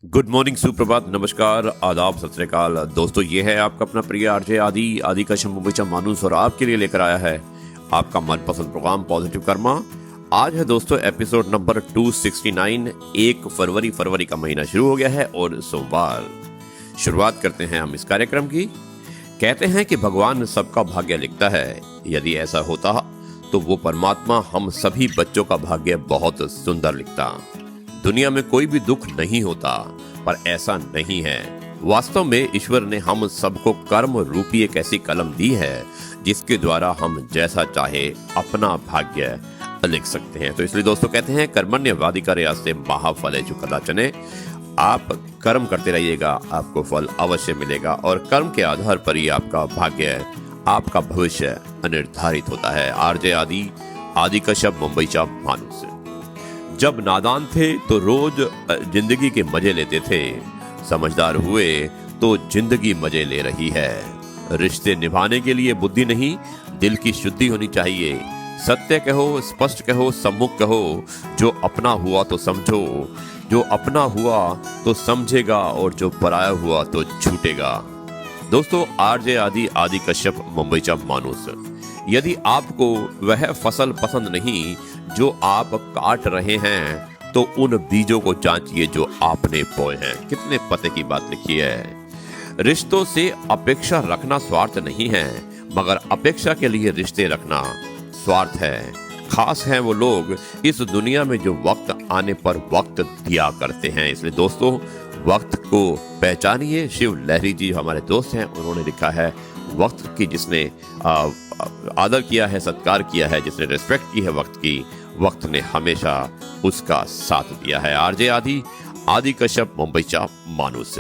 Good morning, सुप्रभात, नमस्कार, आदाब, सत श्री अकाल। दोस्तों, ये है आपका अपना प्रिय आरजे आदि का शंभू मानुस और आपके लिए लेकर आया है आपका मनपसंद प्रोग्राम पॉजिटिव कर्मा। आज है दोस्तों एपिसोड नंबर 269। 1 फरवरी का महीना शुरू हो गया है और सोमवार। शुरुआत करते हैं हम इस कार्यक्रम की। कहते हैं कि भगवान सबका भाग्य लिखता है। यदि ऐसा होता तो वो परमात्मा हम सभी बच्चों का भाग्य बहुत सुंदर लिखता। दुनिया में कोई भी दुख नहीं होता, पर ऐसा नहीं है। वास्तव में ईश्वर ने हम सबको कर्म रूपी एक ऐसी कलम दी है जिसके द्वारा हम जैसा चाहे अपना भाग्य लिख सकते हैं। तो इसलिए दोस्तों कहते हैं कर्मण्यवाधिकारस्ते मा फलेषु कदाचन। आप कर्म करते रहिएगा, आपको फल अवश्य मिलेगा और कर्म के आधार पर ही आपका भाग्य, आपका भविष्य निर्धारित होता है। आरजे आदि कश्यप, मुंबई चा मानुस। जब नादान थे तो रोज जिंदगी के मजे लेते थे, समझदार हुए तो जिंदगी मजे ले रही है। रिश्ते निभाने के लिए बुद्धि नहीं, दिल की शुद्धि होनी चाहिए। सत्य कहो, स्पष्ट कहो, सम्मुख कहो। जो अपना हुआ तो समझो, जो अपना हुआ तो समझेगा और जो पराया हुआ तो छूटेगा। दोस्तों, आरजे आदि कश्यप, मुंबई चा मानुस। यदि आपको वह फसल पसंद नहीं जो आप काट रहे हैं, तो उन बीजों को जांचिए जो आपने बोए हैं। कितने पते की बात लिखी है। रिश्तों से अपेक्षा रखना स्वार्थ नहीं है, मगर अपेक्षा के लिए रिश्ते रखना स्वार्थ है। खास हैं वो लोग इस दुनिया में जो वक्त आने पर वक्त दिया करते हैं। इसलिए दोस्तों, वक्त को पहचानिए। शिव लहरी जी हमारे दोस्त हैं, उन्होंने लिखा है वक्त की जिसने आदर किया है, सत्कार किया है, जिसने रिस्पेक्ट की है वक्त की, वक्त ने हमेशा उसका साथ दिया है। आरजे आदि कश्यप, मुंबई चा मानुस।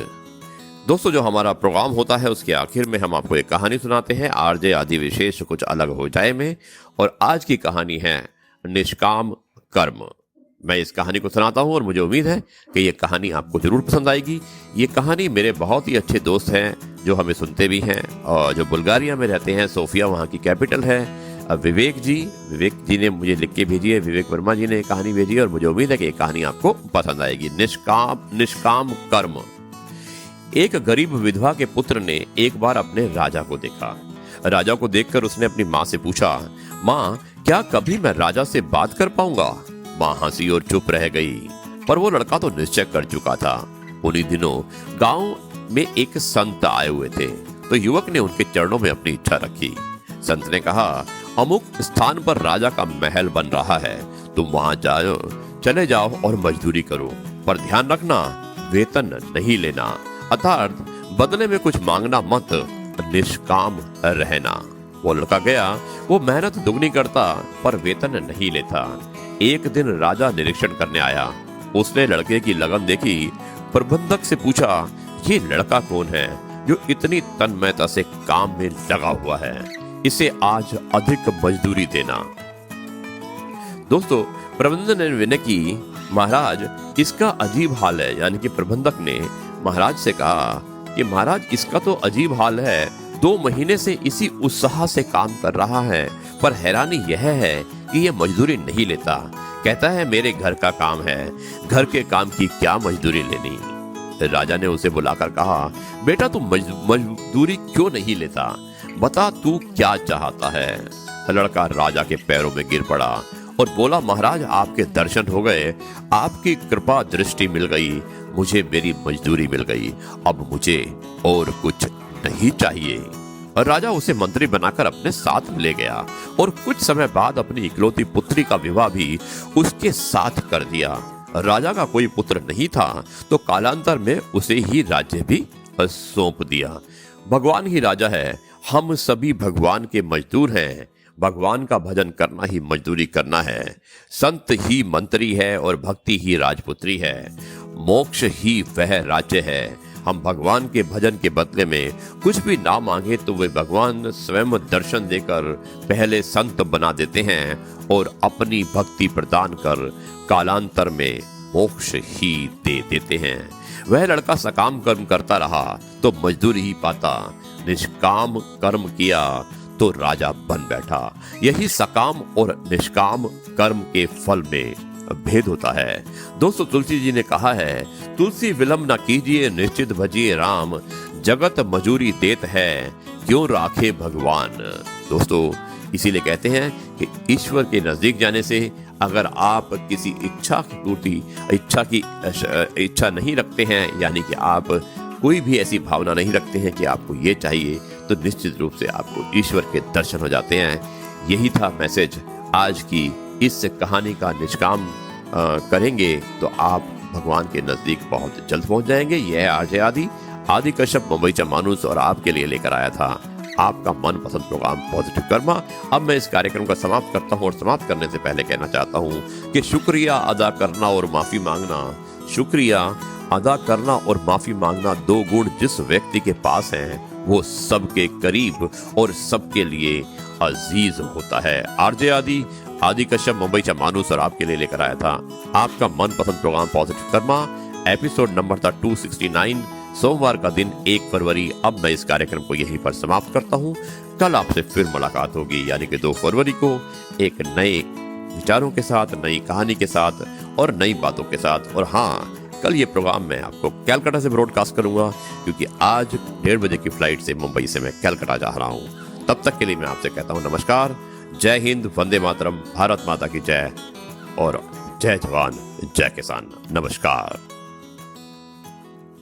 दोस्तों, जो हमारा प्रोग्राम होता है उसके आखिर में हम आपको एक कहानी सुनाते हैं, आरजे आदि विशेष कुछ अलग हो जाए में। और आज की कहानी है निष्काम कर्म। मैं इस कहानी को सुनाता हूं और मुझे उम्मीद है कि ये कहानी आपको जरूर पसंद आएगी। ये कहानी मेरे बहुत ही अच्छे दोस्त हैं जो हमें सुनते भी हैं और जो बुल्गारिया में रहते हैं, सोफिया वहाँ की कैपिटल है। विवेक जी ने मुझे लिख के भेजी है, विवेक वर्मा जी ने एक कहानी भेजी है और मुझे उम्मीद है कि ये कहानी आपको पसंद आएगी। निष्काम कर्म। एक गरीब विधवा के पुत्र ने एक बार अपने राजा को देखा। राजा को देखकर उसने अपनी माँ से पूछा, माँ, क्या कभी मैं राजा से बात कर पाऊंगा? माँ हंसी और चुप रह गई, पर वो लड़का तो निश्चय कर चुका था। उन्हीं दिनों गांव में एक संत आए हुए थे, तो युवक ने उनके चरणों में अपनी इच्छा रखी। संत ने कहा, अमुक स्थान पर राजा का महल बन रहा है, तुम वहां चले जाओ और मजदूरी करो, पर ध्यान रखना वेतन नहीं लेना, अर्थात बदले में कुछ मांगना मत, निष्काम रहना। वो लड़का गया। वो मेहनत दुगनी करता पर वेतन नहीं लेता। एक दिन राजा निरीक्षण करने आया। उसने लड़के की लगन देखी। प्रबंधक से पूछा, ये लड़का कौन है जो इतनी तन्मयता से काम में लगा हुआ है? इसे आज अधिक मजदूरी देना। दोस्तों, प्रबंधक ने विनय की, महाराज, इसका अजीब हाल है। यानी कि प्रबंधक ने महाराज से कहा कि महाराज, इसका तो अजीब हाल है। 2 महीने से इसी उत्साह से काम कर रहा है, पर हैरानी यह है कि ये मजदूरी नहीं लेता। कहता है मेरे घर का काम है, घर के काम की क्या मजदूरी लेनी। राजा ने उसे बुलाकर कहा, बेटा, तू मजदूरी क्यों नहीं लेता? बता, तू क्या चाहता है? लड़का राजा के पैरों में गिर पड़ा और बोला, महाराज, आपके दर्शन हो गए, आपकी कृपा दृष्टि मिल गई, मुझे मेरी मजदूरी मिल गई, अब मुझे और कुछ नहीं चाहिए। और राजा उसे मंत्री बनाकर अपने साथ ले गया और कुछ समय बाद अपनी इकलौती पुत्री का विवाह भी उसके साथ कर दिया। राजा का कोई पुत्र नहीं था, तो कालांतर में उसे ही राज्य भी सौंप दिया। भगवान ही राजा है, हम सभी भगवान के मजदूर हैं। भगवान का भजन करना ही मजदूरी करना है। संत ही मंत्री है और भक्ति ही राजपुत्री है। मोक्ष ही वह राज्य है। हम भगवान के भजन के बदले में कुछ भी ना मांगे तो वे भगवान स्वयं दर्शन देकर पहले संत बना देते हैं और अपनी भक्ति प्रदान कर कालांतर में मोक्ष ही दे देते हैं। वह लड़का सकाम कर्म करता रहा तो मजदूरी ही पाता, निष्काम कर्म किया तो राजा बन बैठा। यही सकाम और निष्काम कर्म के फल में भेद होता है। दोस्तों, तुलसी जी ने कहा है, तुलसी विलंब न कीजिए निश्चित भजिए राम, जगत मजूरी देत है क्यों राखे भगवान। दोस्तों इसीलिए कहते हैं कि ईश्वर के नजदीक जाने से अगर आप किसी इच्छा नहीं रखते हैं, यानी कि आप कोई भी ऐसी भावना नहीं रखते हैं कि आपको ये चाहिए, तो निश्चित रूप से आपको ईश्वर के दर्शन हो जाते हैं। यही था मैसेज आज की इस कहानी का। निष्काम करेंगे तो आप भगवान के नजदीक बहुत जल्द पहुंच जाएंगे। यह है आरजे आदि कश्यप मुंबईचा मानूस और आपके लिए लेकर आया था आपका मनपसंद प्रोग्राम पॉजिटिव कर्मा। अब मैं इस कार्यक्रम का समाप्त करता हूं और समाप्त करने से पहले कहना चाहता हूं कि शुक्रिया अदा करना और माफी मांगना, शुक्रिया अदा करना और माफी मांगना 2 गुण जिस व्यक्ति के पास हैं वो सबके करीब और सबके लिए अजीज होता है। आरजे आदि कश्यप मुंबईचा मानूस और आपके लिए लेकर आया था आपका मनपसंद program positive karma. Episode number था 269, सोमवार का दिन 1 फरवरी। अब मैं इस कार्यक्रम को यहीं पर समाप्त करता हूं। कल आपसे फिर मुलाकात होगी, यानी कि 2 फरवरी को एक नए विचारों के साथ, नई कहानी के साथ और नई बातों के साथ। और हाँ, कल ये प्रोग्राम मैं आपको कैलकाटा से ब्रॉडकास्ट करूंगा, क्योंकि आज 1:30 बजे की फ्लाइट से मुंबई से मैं कैलकाटा जा रहा हूं। तब तक के लिए मैं आपसे कहता हूं नमस्कार, जय हिंद, वंदे मातरम, भारत माता की जय और जय जवान जय किसान। नमस्कार।